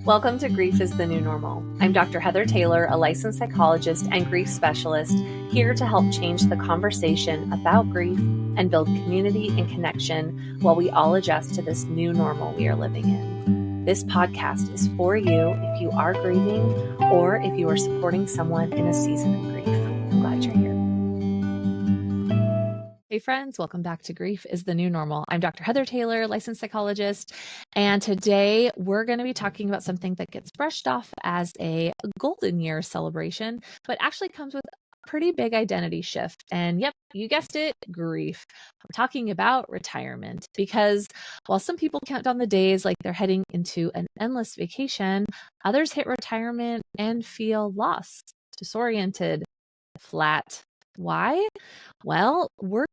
Welcome to Grief is the New Normal. I'm Dr. Heather Taylor, a licensed psychologist and grief specialist, here to help change the conversation about grief and build community and connection while we all adjust to this new normal we are living in. This podcast is for you if you are grieving or if you are supporting someone in a season of grief. I'm glad you're here. Hey friends, welcome back to Grief is the New Normal. I'm Dr. Heather Taylor, licensed psychologist, and today we're going to be talking about something that gets brushed off as a golden year celebration, but actually comes with a pretty big identity shift. And yep, you guessed it, grief. We're talking about retirement because while some people count down the days like they're heading into an endless vacation, others hit retirement and feel lost, disoriented, flat. Why? Well, work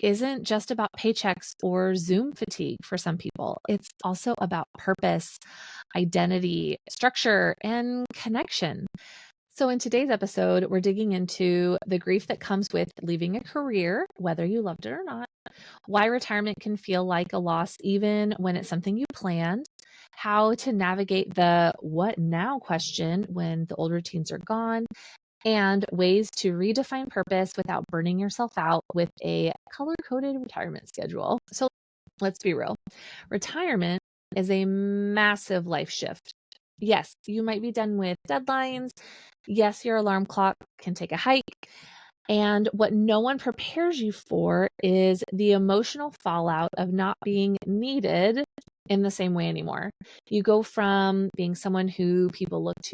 isn't just about paychecks or Zoom fatigue for some people. It's also about purpose, identity, structure, and connection. So in today's episode, we're digging into the grief that comes with leaving a career, whether you loved it or not, why retirement can feel like a loss even when it's something you planned, how to navigate the what now question when the old routines are gone, and ways to redefine purpose without burning yourself out with a color-coded retirement schedule. So let's be real. Retirement is a massive life shift. Yes, you might be done with deadlines. Yes, your alarm clock can take a hike. And what no one prepares you for is the emotional fallout of not being needed in the same way anymore. You go from being someone who people look to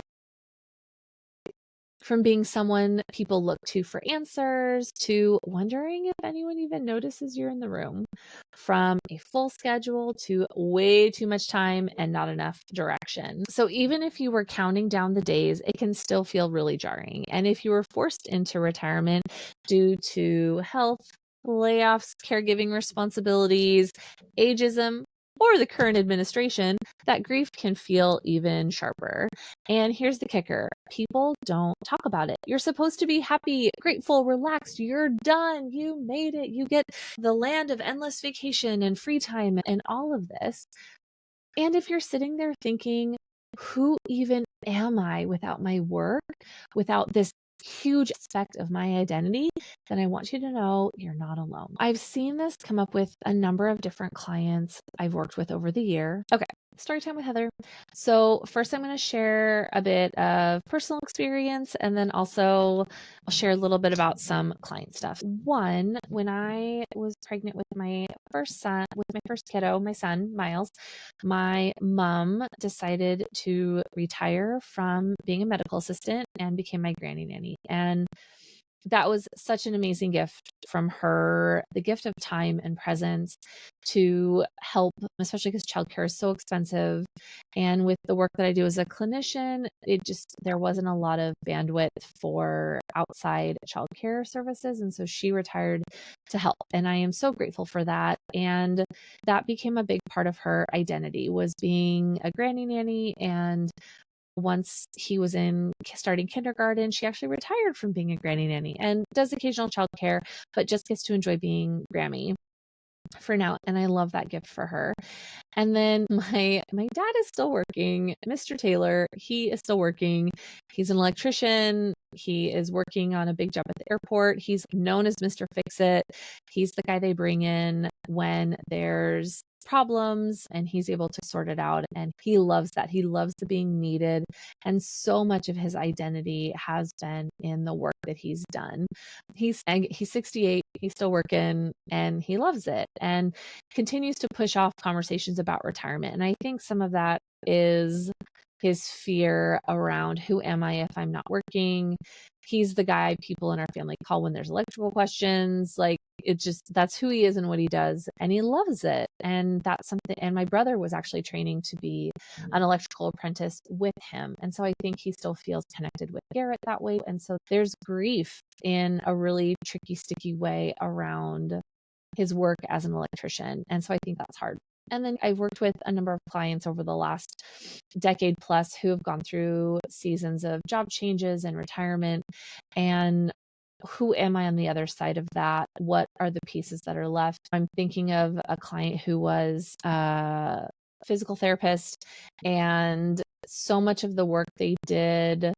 for answers to wondering if anyone even notices you're in the room, from a full schedule to way too much time and not enough direction. So even if you were counting down the days, it can still feel really jarring. And if you were forced into retirement due to health, layoffs, caregiving responsibilities, ageism, or the current administration, that grief can feel even sharper. And here's the kicker. People don't talk about it. You're supposed to be happy, grateful, relaxed. You're done. You made it. You get the land of endless vacation and free time and all of this. And if you're sitting there thinking, who even am I without my work, without this huge aspect of my identity, then I want you to know you're not alone. I've seen this come up with a number of different clients I've worked with over the year. Okay, story time with Heather. So first I'm going to share a bit of personal experience, and then also I'll share a little bit about some client stuff. One, when I was pregnant with my first kiddo, my son, Miles, my mom decided to retire from being a medical assistant and became my granny nanny. And that was such an amazing gift from her, the gift of time and presence to help, especially because childcare is so expensive. And with the work that I do as a clinician, there wasn't a lot of bandwidth for outside childcare services. And so she retired to help. And I am so grateful for that. And that became a big part of her identity, was being a granny nanny. And once he was starting kindergarten, she actually retired from being a granny nanny and does occasional childcare, but just gets to enjoy being Grammy for now. And I love that gift for her. And then my dad is still working. Mr. Taylor, he is still working. He's an electrician. He is working on a big job at the airport. He's known as Mr. Fix-It. He's the guy they bring in when there's problems and he's able to sort it out. And he loves that. He loves the being needed. And so much of his identity has been in the work that he's done. He's 68. He's still working and he loves it and continues to push off conversations about retirement. And I think some of that is his fear around, who am I if I'm not working? He's the guy people in our family call when there's electrical questions. Like, that's who he is and what he does. And he loves it. And that's something. And my brother was actually training to be an electrical apprentice with him. And so I think he still feels connected with Garrett that way. And so there's grief in a really tricky, sticky way around his work as an electrician. And so I think that's hard. And then I've worked with a number of clients over the last decade plus who have gone through seasons of job changes and retirement. And who am I on the other side of that? What are the pieces that are left? I'm thinking of a client who was a physical therapist and so much of the work they did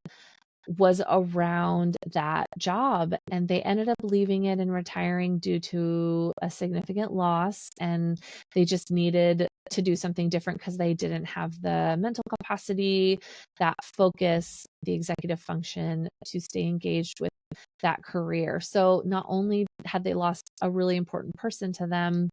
was around that job, and they ended up leaving it and retiring due to a significant loss, and they just needed to do something different because they didn't have the mental capacity, that focus, the executive function to stay engaged with that career. So not only had they lost a really important person to them,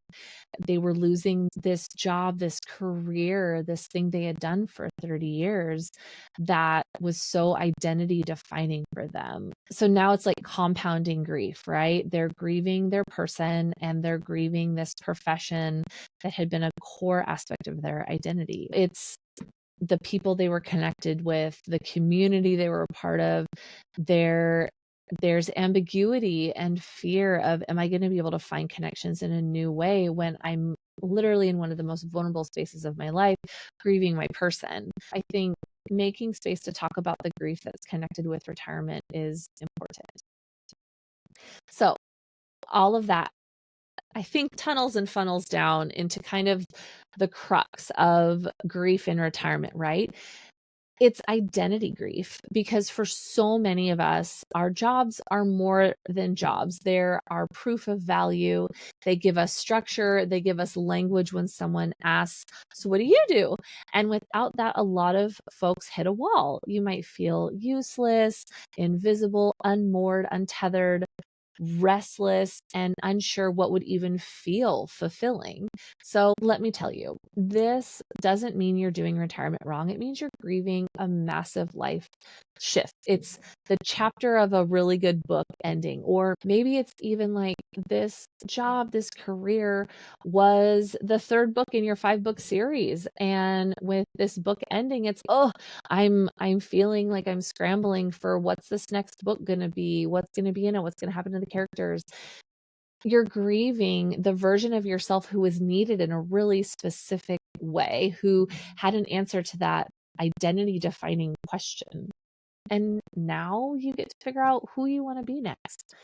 they were losing this job, this career, this thing they had done for 30 years that was so identity defining for them. So now it's like compounding grief, right? They're grieving their person and they're grieving this profession that had been a core aspect of their identity. It's the people they were connected with, the community they were a part of. There's ambiguity and fear of, am I going to be able to find connections in a new way when I'm literally in one of the most vulnerable spaces of my life, grieving my person? I think making space to talk about the grief that's connected with retirement is important. So all of that, I think, tunnels and funnels down into kind of the crux of grief in retirement, right? It's identity grief, because for so many of us, our jobs are more than jobs. They're our proof of value. They give us structure. They give us language when someone asks, so what do you do? And without that, a lot of folks hit a wall. You might feel useless, invisible, unmoored, untethered, restless, and unsure what would even feel fulfilling. So let me tell you, this doesn't mean you're doing retirement wrong. It means you're grieving a massive life shift. It's the chapter of a really good book ending, or maybe it's even like this job, this career was the third book in your 5-book series. And with this book ending, it's, I'm feeling like I'm scrambling for what's this next book going to be? What's going to be in it? What's going to happen to the characters? You're grieving the version of yourself who was needed in a really specific way, who had an answer to that identity defining question. And now you get to figure out who you want to be next.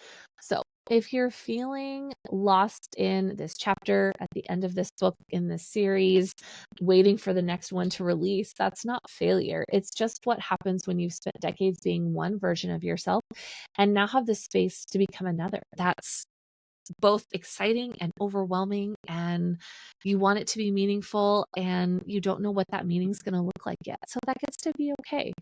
So if you're feeling lost in this chapter at the end of this book, in this series, waiting for the next one to release, that's not failure. It's just what happens when you've spent decades being one version of yourself and now have the space to become another. That's both exciting and overwhelming, and you want it to be meaningful, and you don't know what that meaning is going to look like yet. So that gets to be okay.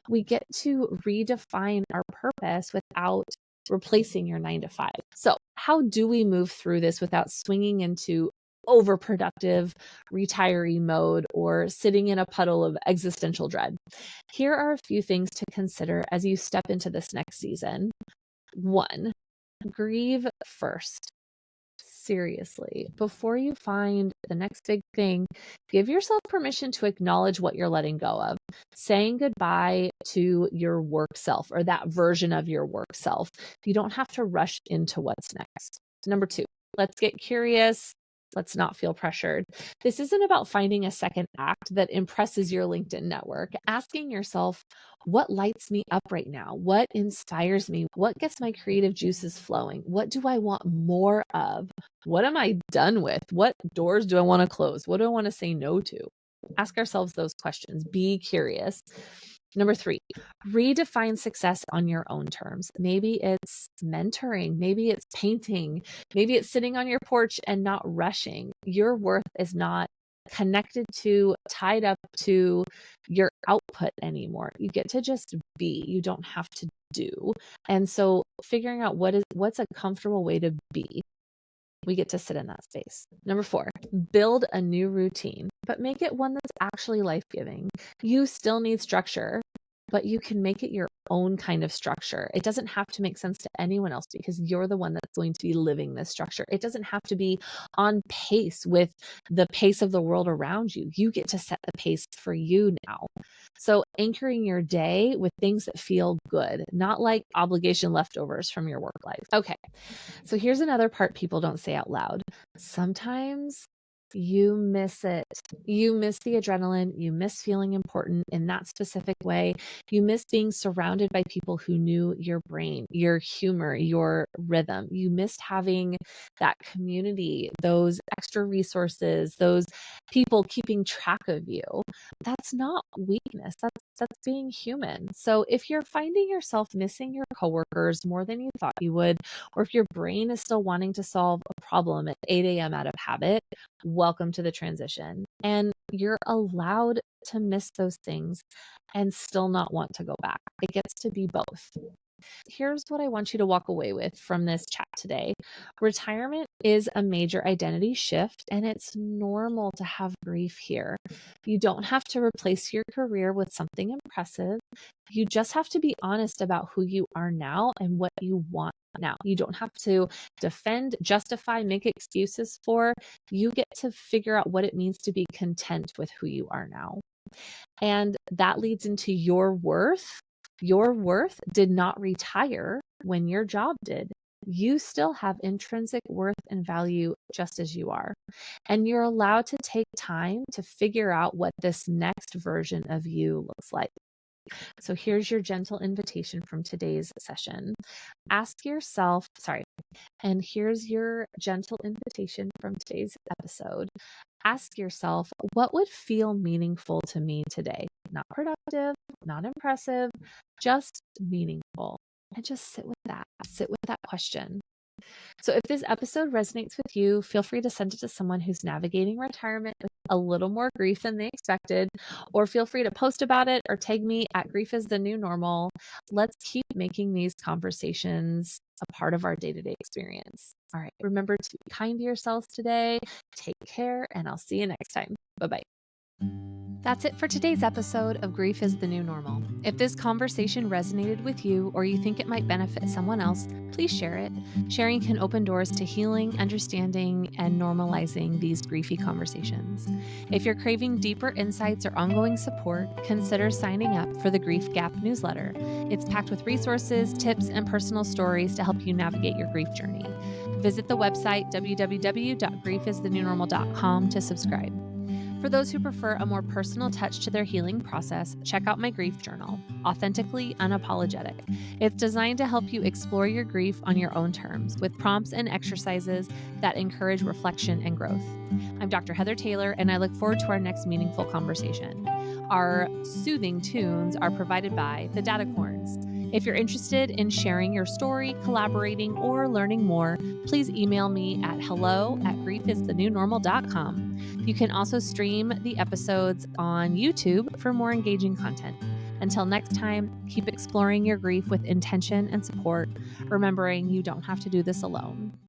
We get to redefine our purpose without replacing your 9 to 5. So how do we move through this without swinging into overproductive retiree mode or sitting in a puddle of existential dread? Here are a few things to consider as you step into this next season. 1, grieve first. Seriously, before you find the next big thing, give yourself permission to acknowledge what you're letting go of, saying goodbye to your work self, or that version of your work self. You don't have to rush into what's next. Number 2, let's get curious. Let's not feel pressured. This isn't about finding a second act that impresses your LinkedIn network. Asking yourself, what lights me up right now? What inspires me? What gets my creative juices flowing? What do I want more of? What am I done with? What doors do I want to close? What do I want to say no to? Ask ourselves those questions. Be curious. Number 3, redefine success on your own terms. Maybe it's mentoring. Maybe it's painting. Maybe it's sitting on your porch and not rushing. Your worth is not connected to, tied up to your output anymore. You get to just be. You don't have to do. And so figuring out what's a comfortable way to be. We get to sit in that space. Number 4, build a new routine, but make it one that's actually life-giving. You still need structure, but you can make it your own kind of structure. It doesn't have to make sense to anyone else because you're the one that's going to be living this structure. It doesn't have to be on pace with the pace of the world around you. You get to set the pace for you now. So anchoring your day with things that feel good, not like obligation leftovers from your work life. Okay, so here's another part people don't say out loud. Sometimes you miss it. You miss the adrenaline. You miss feeling important in that specific way. You miss being surrounded by people who knew your brain, your humor, your rhythm. You missed having that community, those extra resources, those people keeping track of you. That's not weakness. That's being human. So if you're finding yourself missing your coworkers more than you thought you would, or if your brain is still wanting to solve a problem at 8 a.m. out of habit, welcome to the transition. And you're allowed to miss those things and still not want to go back. It gets to be both. Here's what I want you to walk away with from this chat today. Retirement is a major identity shift, and it's normal to have grief here. You don't have to replace your career with something impressive. You just have to be honest about who you are now and what you want now. You don't have to defend, justify, make excuses for. You get to figure out what it means to be content with who you are now. And that leads into your worth. Your worth did not retire when your job did. You still have intrinsic worth and value just as you are. And you're allowed to take time to figure out what this next version of you looks like. So here's your gentle invitation from today's session. And here's your gentle invitation from today's episode. Ask yourself, what would feel meaningful to me today? Not productive, not impressive, just meaningful. And just sit with that. Sit with that question. So if this episode resonates with you, feel free to send it to someone who's navigating retirement with a little more grief than they expected, or feel free to post about it or tag me at Grief is the New Normal. Let's keep making these conversations a part of our day-to-day experience. All right, remember to be kind to yourselves today. Take care, and I'll see you next time. Bye-bye. That's it for today's episode of Grief is the New Normal. If this conversation resonated with you or you think it might benefit someone else, please share it. Sharing can open doors to healing, understanding, and normalizing these griefy conversations. If you're craving deeper insights or ongoing support, consider signing up for the Grief Gap newsletter. It's packed with resources, tips, and personal stories to help you navigate your grief journey. Visit the website www.griefisthenewnormal.com to subscribe. For those who prefer a more personal touch to their healing process, check out my grief journal, Authentically Unapologetic. It's designed to help you explore your grief on your own terms, with prompts and exercises that encourage reflection and growth. I'm Dr. Heather Taylor, and I look forward to our next meaningful conversation. Our soothing tunes are provided by the Datacorns. If you're interested in sharing your story, collaborating, or learning more, please email me at hello@griefisthenewnormal.com. You can also stream the episodes on YouTube for more engaging content. Until next time, keep exploring your grief with intention and support, remembering you don't have to do this alone.